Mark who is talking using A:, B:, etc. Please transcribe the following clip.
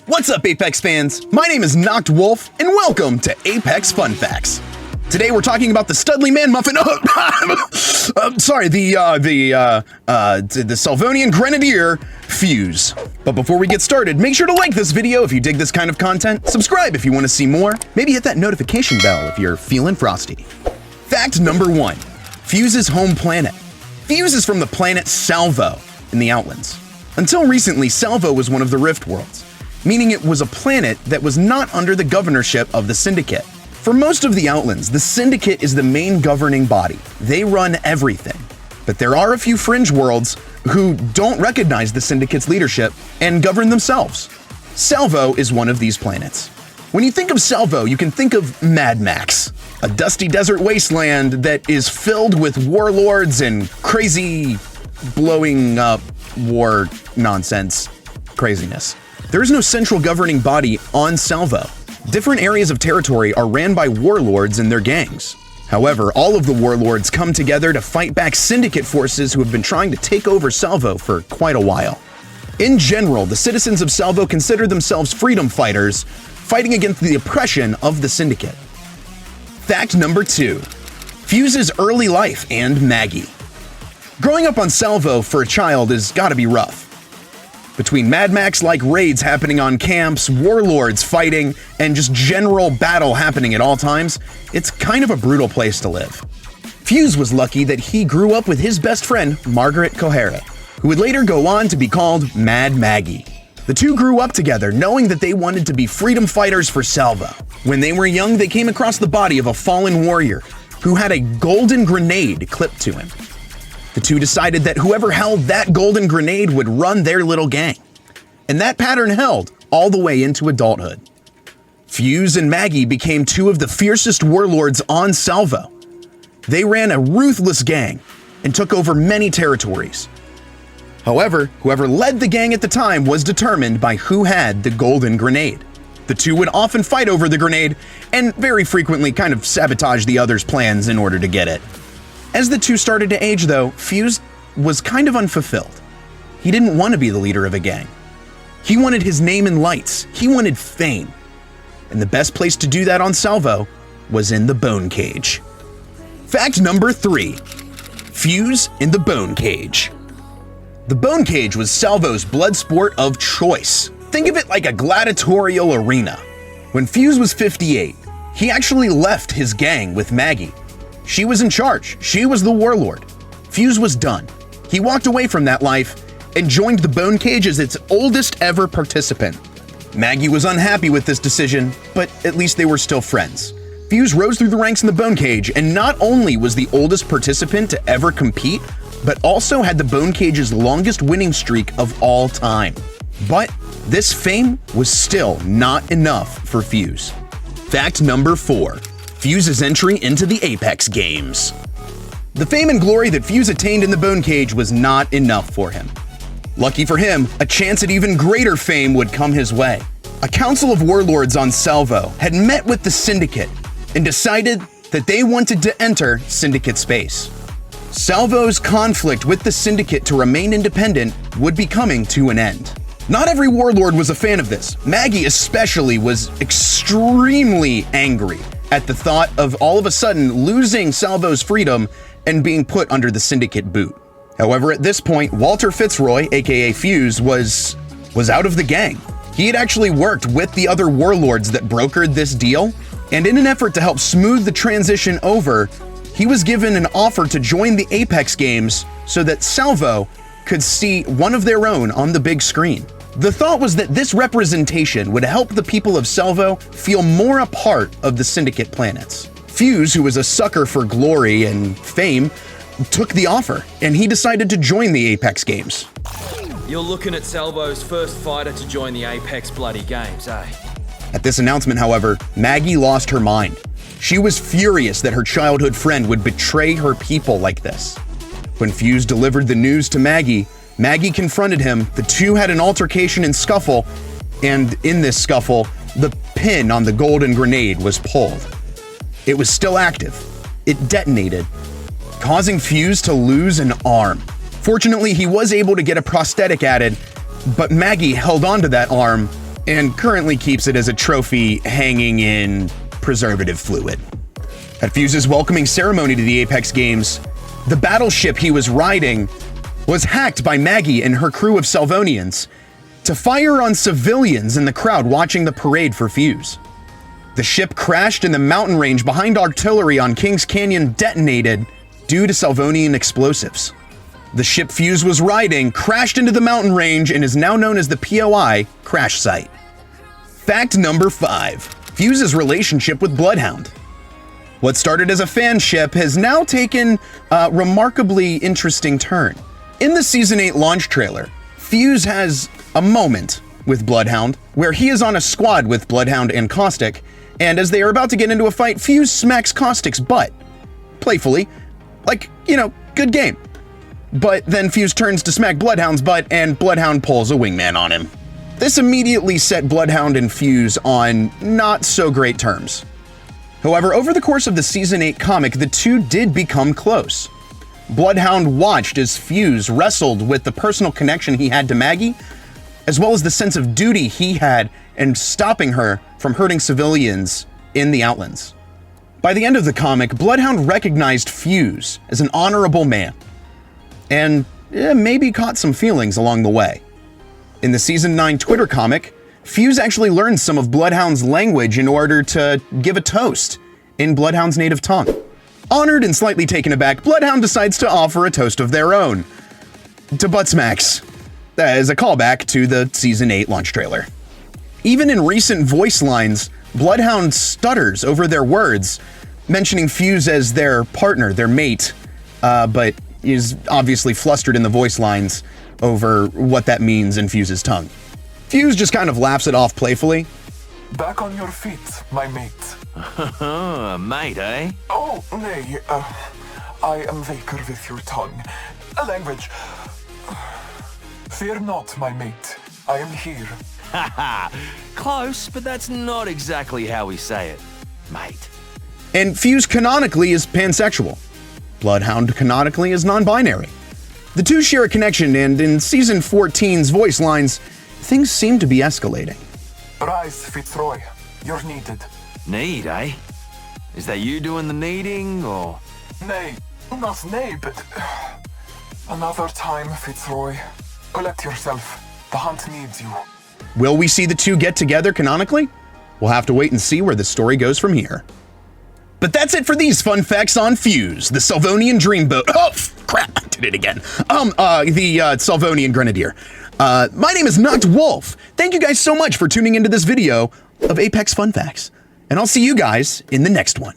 A: What's up, Apex fans? My name is Knocked Wolf, and welcome to Apex Fun Facts. Today we're talking about the Studley Man Muffin. The Salvonian Grenadier Fuse. But before we get started, make sure to like this video if you dig this kind of content, subscribe if you want to see more, maybe hit that notification bell if you're feeling frosty. Fact number 1. Fuse's home planet. Fuse is from the planet Salvo in the Outlands. Until recently, Salvo was one of the Rift Worlds, meaning it was a planet that was not under the governorship of the Syndicate. For most of the Outlands, the Syndicate is the main governing body. They run everything. But there are a few fringe worlds who don't recognize the Syndicate's leadership and govern themselves. Salvo is one of these planets. When you think of Salvo, you can think of Mad Max, a dusty desert wasteland that is filled with warlords and crazy blowing up war nonsense craziness. There is no central governing body on Salvo. Different areas of territory are ran by warlords and their gangs. However, all of the warlords come together to fight back Syndicate forces who have been trying to take over Salvo for quite a while. In general, the citizens of Salvo consider themselves freedom fighters, fighting against the oppression of the Syndicate. Fact number 2. Fuse's early life and Maggie. Growing up on Salvo for a child has gotta be rough. Between Mad Max-like raids happening on camps, warlords fighting, and just general battle happening at all times, it's kind of a brutal place to live. Fuse was lucky that he grew up with his best friend, Margaret Kohara, who would later go on to be called Mad Maggie. The two grew up together, knowing that they wanted to be freedom fighters for Salvo. When they were young, they came across the body of a fallen warrior who had a golden grenade clipped to him. The two decided that whoever held that golden grenade would run their little gang. And that pattern held all the way into adulthood. Fuse and Maggie became two of the fiercest warlords on Salvo. They ran a ruthless gang and took over many territories. However, whoever led the gang at the time was determined by who had the golden grenade. The two would often fight over the grenade and very frequently kind of sabotage the other's plans in order to get it. As the two started to age, though, Fuse was kind of unfulfilled. He didn't want to be the leader of a gang. He wanted his name in lights. He wanted fame. And the best place to do that on Salvo was in the Bone Cage. Fact number 3. Fuse in the Bone Cage. The Bone Cage was Salvo's blood sport of choice. Think of it like a gladiatorial arena. When Fuse was 58, he actually left his gang with Maggie. She was in charge. She was the warlord. Fuse was done. He walked away from that life and joined the Bone Cage as its oldest ever participant. Maggie was unhappy with this decision, but at least they were still friends. Fuse rose through the ranks in the Bone Cage and not only was the oldest participant to ever compete, but also had the Bone Cage's longest winning streak of all time. But this fame was still not enough for Fuse. Fact number 4. Fuse's entry into the Apex games. The fame and glory that Fuse attained in the Bone Cage was not enough for him. Lucky for him, a chance at even greater fame would come his way. A council of warlords on Salvo had met with the Syndicate and decided that they wanted to enter Syndicate space. Salvo's conflict with the Syndicate to remain independent would be coming to an end. Not every warlord was a fan of this. Maggie especially was extremely angry at the thought of all of a sudden losing Salvo's freedom and being put under the Syndicate boot. However, at this point, Walter Fitzroy, aka Fuse, was out of the gang. He had actually worked with the other warlords that brokered this deal, and in an effort to help smooth the transition over, he was given an offer to join the Apex games so that Salvo could see one of their own on the big screen. The thought was that this representation would help the people of Salvo feel more a part of the Syndicate planets. Fuse, who was a sucker for glory and fame, took the offer, and he decided to join the Apex games.
B: You're looking at Salvo's first fighter to join the Apex bloody games, eh?
A: At this announcement, however, Maggie lost her mind. She was furious that her childhood friend would betray her people like this. When Fuse delivered the news to Maggie, Maggie confronted him. The two had an altercation and scuffle, and in this scuffle, the pin on the golden grenade was pulled. It was still active. It detonated, causing Fuse to lose an arm. Fortunately, he was able to get a prosthetic added, but Maggie held onto that arm and currently keeps it as a trophy hanging in preservative fluid. At Fuse's welcoming ceremony to the Apex Games, the battleship he was riding was hacked by Maggie and her crew of Salvonians to fire on civilians in the crowd watching the parade for Fuse. The ship crashed and the mountain range behind artillery on Kings Canyon detonated due to Salvonian explosives. The ship Fuse was riding crashed into the mountain range and is now known as the POI crash site. Fact number 5. Fuse's relationship with Bloodhound. What started as a fanship has now taken a remarkably interesting turn. In the Season 8 launch trailer, Fuse has a moment with Bloodhound where he is on a squad with Bloodhound and Caustic, and as they are about to get into a fight, Fuse smacks Caustic's butt. Playfully. Like, you know, good game. But then Fuse turns to smack Bloodhound's butt, and Bloodhound pulls a wingman on him. This immediately set Bloodhound and Fuse on not so great terms. However, over the course of the Season 8 comic, the two did become close. Bloodhound watched as Fuse wrestled with the personal connection he had to Maggie, as well as the sense of duty he had in stopping her from hurting civilians in the Outlands. By the end of the comic, Bloodhound recognized Fuse as an honorable man, and maybe caught some feelings along the way. In the Season 9 Twitter comic, Fuse actually learned some of Bloodhound's language in order to give a toast in Bloodhound's native tongue. Honored and slightly taken aback, Bloodhound decides to offer a toast of their own to butt smacks, as a callback to the Season 8 launch trailer. Even in recent voice lines, Bloodhound stutters over their words, mentioning Fuse as their partner, their mate, but is obviously flustered in the voice lines over what that means in Fuse's tongue. Fuse just kind of laughs it off playfully.
C: Back on your feet, my mate.
D: Mate, eh?
C: Oh, nay, I am weaker with your tongue. Language. Fear not, my mate. I am here.
D: Haha, close, but that's not exactly how we say it, mate.
A: And Fuse canonically is pansexual. Bloodhound canonically is non-binary. The two share a connection, and in Season 14's voice lines, things seem to be escalating.
C: Rise, Fitzroy. You're needed.
D: Need, eh? Is that you doing the needing, or?
C: Nay, not nay, but another time, Fitzroy. Collect yourself. The hunt needs you.
A: Will we see the two get together canonically? We'll have to wait and see where the story goes from here. But that's it for these fun facts on Fuse, the Salvonian Dreamboat. Oh, crap, I did it again. The Salvonian Grenadier. My name is Knocked Wolf. Thank you guys so much for tuning into this video of Apex Fun Facts. And I'll see you guys in the next one.